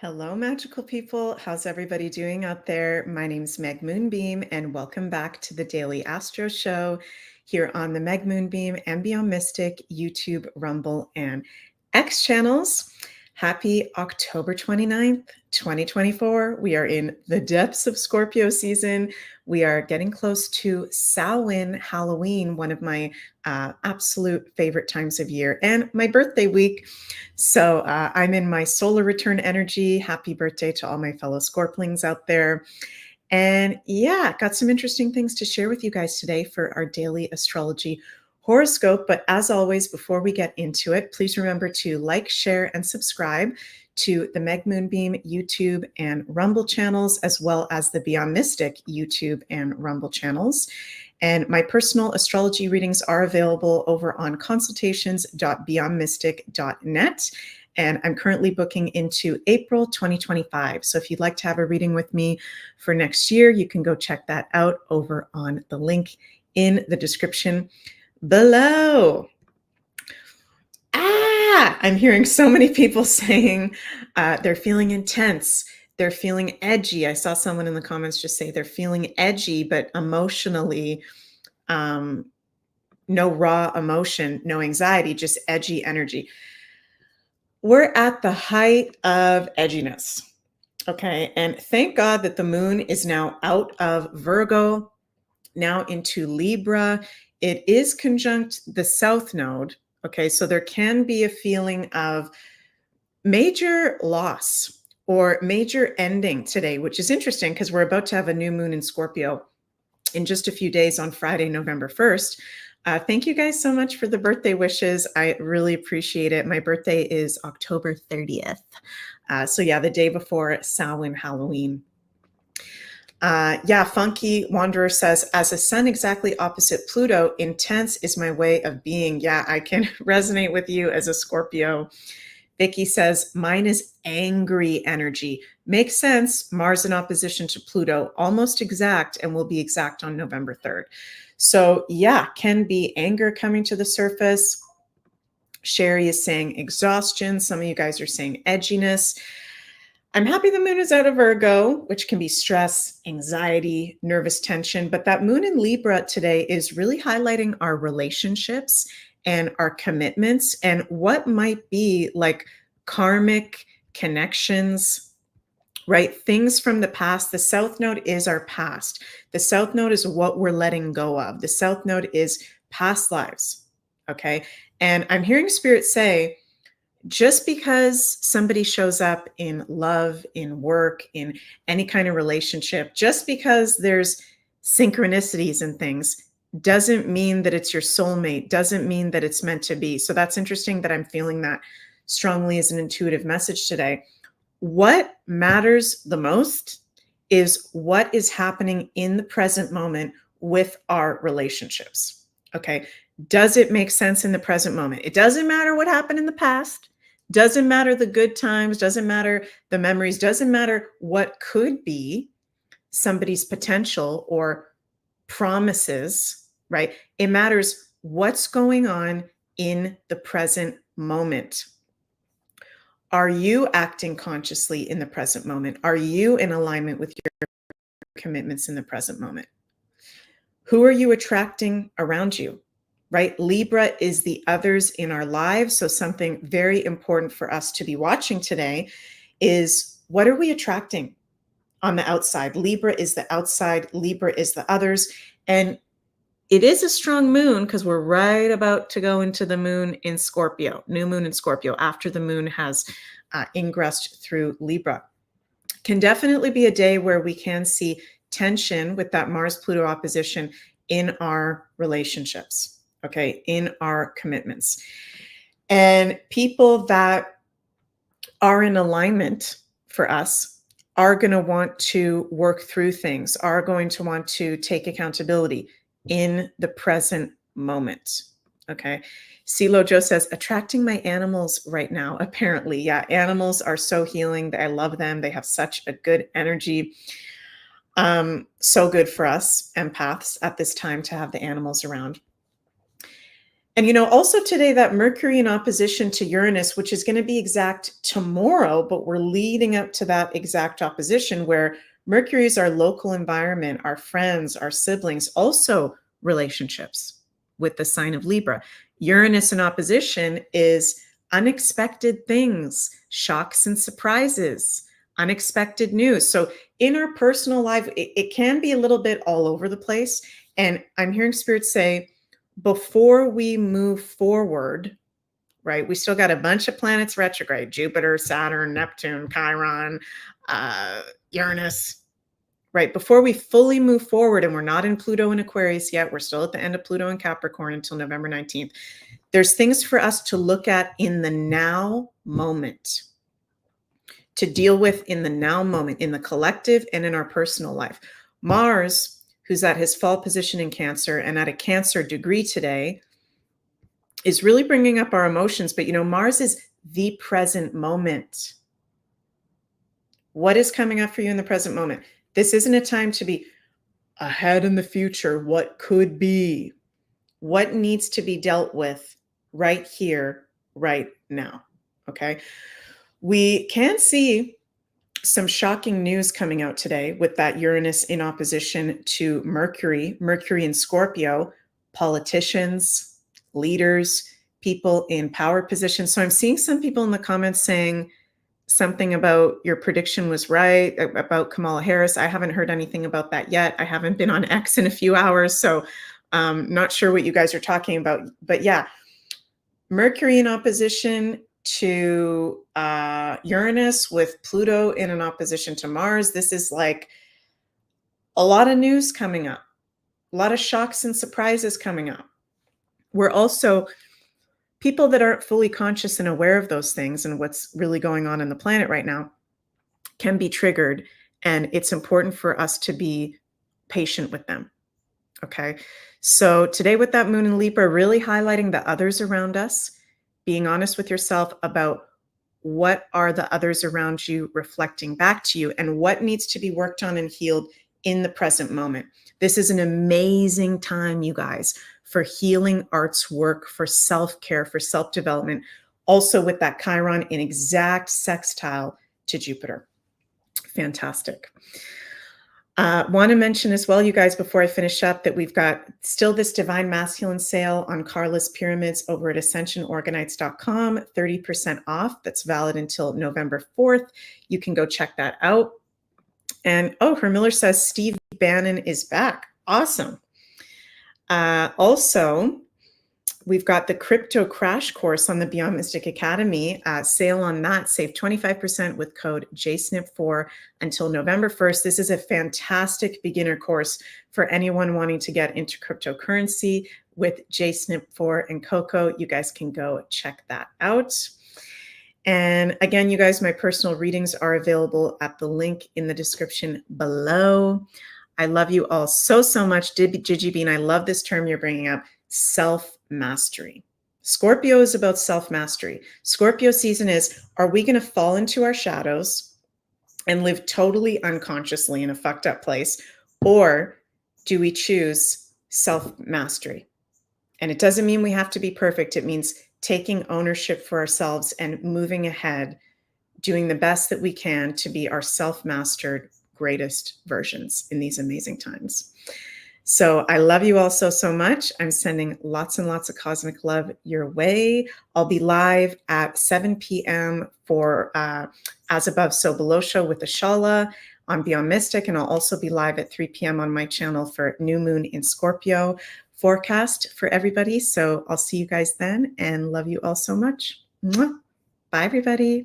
Hello, magical people. How's everybody doing out there? My name's Meg Moonbeam, and welcome back to the Daily Astro Show here on the Meg Moonbeam and Beyond Mystic YouTube, Rumble, and X channels. Happy October 29th, 2024. We are in the depths of Scorpio season. We are getting close to Samhain, Halloween, one of my absolute favorite times of year, and my birthday week. So I'm in my solar return energy. Happy birthday to all my fellow Scorplings out there. And yeah, got some interesting things to share with you guys today for our daily astrology horoscope. But as always, before we get into it, please remember to like, share, and subscribe to the Meg Moonbeam YouTube and Rumble channels, as well as the Beyond Mystic YouTube and Rumble channels. And my personal astrology readings are available over on consultations.beyondmystic.net. And I'm currently booking into April 2025. So if you'd like to have a reading with me for next year, you can go check that out over on the link in the description below. I'm hearing so many people saying they're feeling intense. They're feeling edgy. I saw someone in the comments just say they're feeling edgy, but emotionally, no raw emotion, no anxiety, just edgy energy. We're at the height of edginess. Okay. And thank God that the moon is now out of Virgo, now into Libra. It is conjunct the South Node. Okay. So there can be a feeling of major loss or major ending today, which is interesting because we're about to have a new moon in Scorpio in just a few days on Friday, November 1st. Thank you guys so much for the birthday wishes. I really appreciate it. My birthday is October 30th. So yeah, the day before Samhain, Halloween. Yeah, Funky Wanderer says, as a sun exactly opposite Pluto, intense is my way of being. Yeah, I can resonate with you as a Scorpio. Vicky says, mine is angry energy. Makes sense. Mars in opposition to Pluto, almost exact, and will be exact on November 3rd. So yeah, can be anger coming to the surface. Sherry is saying exhaustion. Some of you guys are saying edginess. I'm happy the moon is out of Virgo, which can be stress, anxiety, nervous tension. But that moon in Libra today is really highlighting our relationships and our commitments and what might be like karmic connections, right? Things from the past. The South Node is our past. The South Node is what we're letting go of. The South Node is past lives. Okay. And I'm hearing Spirit say, just because somebody shows up in love, in work, in any kind of relationship, just because there's synchronicities and things, doesn't mean that it's your soulmate, doesn't mean that it's meant to be. So that's interesting that I'm feeling that strongly as an intuitive message today. What matters the most is what is happening in the present moment with our relationships. Okay. Does it make sense in the present moment? It doesn't matter what happened in the past. Doesn't matter the good times, doesn't matter the memories, doesn't matter what could be somebody's potential or promises, right? It matters what's going on in the present moment. Are you acting consciously in the present moment? Are you in alignment with your commitments in the present moment? Who are you attracting around you? Right? Libra is the others in our lives. So something very important for us to be watching today is, what are we attracting on the outside? Libra is the outside, Libra is the others. And it is a strong moon because we're right about to go into the moon in Scorpio, new moon in Scorpio, after the moon has ingressed through Libra. Can definitely be a day where we can see tension with that Mars-Pluto opposition in our relationships. Okay, in our commitments. And people that are in alignment for us are going to want to work through things, are going to want to take accountability in the present moment. Okay. CeeLo Joe says, attracting my animals right now, apparently. Yeah, animals are so healing. I love them. They have such a good energy. So good for us empaths at this time to have the animals around. And, also today that Mercury in opposition to Uranus, which is going to be exact tomorrow, but we're leading up to that exact opposition where Mercury is our local environment, our friends, our siblings, also relationships with the sign of Libra. Uranus in opposition is unexpected things, shocks and surprises, unexpected news. So in our personal life, it can be a little bit all over the place. And I'm hearing Spirit say, before we move forward, right? We still got a bunch of planets retrograde: Jupiter, Saturn, Neptune, Chiron, Uranus, right? Before we fully move forward, and we're not in Pluto and Aquarius yet, we're still at the end of Pluto and Capricorn until November 19th. There's things for us to look at in the now moment, to deal with in the now moment, in the collective and in our personal life. Mars, who's at his fall position in Cancer and at a Cancer degree today, is really bringing up our emotions. But, Mars is the present moment. What is coming up for you in the present moment? This isn't a time to be ahead in the future. What could be? What needs to be dealt with right here, right now? Okay. We can see some shocking news coming out today with that Uranus in opposition to Mercury in Scorpio, politicians, leaders, people in power positions. So I'm seeing some people in the comments saying something about your prediction was right about Kamala Harris. I haven't heard anything about that yet. I haven't been on X in a few hours, so not sure what you guys are talking about. But yeah, Mercury in opposition to Uranus with Pluto in an opposition to Mars. This is like a lot of news coming up, a lot of shocks and surprises coming up. We're also people that aren't fully conscious and aware of those things and what's really going on in the planet right now can be triggered. And it's important for us to be patient with them. Okay. So today with that moon in Libra, really highlighting the others around us, being honest with yourself about what are the others around you reflecting back to you and what needs to be worked on and healed in the present moment. This is an amazing time, you guys, for healing arts work, for self-care, for self-development, also with that Chiron in exact sextile to Jupiter. Fantastic. Want to mention as well, you guys, before I finish up, that we've got still this Divine Masculine sale on Carla's Pyramids over at ascensionorganites.com, 30% off. That's valid until November 4th. You can go check that out. And Herr Miller says Steve Bannon is back. Awesome. Also, we've got the crypto crash course on the Beyond Mystic Academy. Sale on that. Save 25% with code JSNIP4 until November 1st. This is a fantastic beginner course for anyone wanting to get into cryptocurrency with JSNIP4 and Coco. You guys can go check that out. And again, you guys, my personal readings are available at the link in the description below. I love you all so, so much. Gigi Bean, I love this term you're bringing up, self-mastery. Scorpio is about self-mastery. Scorpio season is, are we going to fall into our shadows and live totally unconsciously in a fucked up place? Or do we choose self-mastery? And it doesn't mean we have to be perfect. It means taking ownership for ourselves and moving ahead, doing the best that we can to be our self-mastered greatest versions in these amazing times. So I love you all so, so much. I'm sending lots and lots of cosmic love your way. I'll be live at 7 p.m. for As Above, So Below show with Ashala on Beyond Mystic. And I'll also be live at 3 p.m. on my channel for New Moon in Scorpio forecast for everybody. So I'll see you guys then and love you all so much. Mwah. Bye, everybody.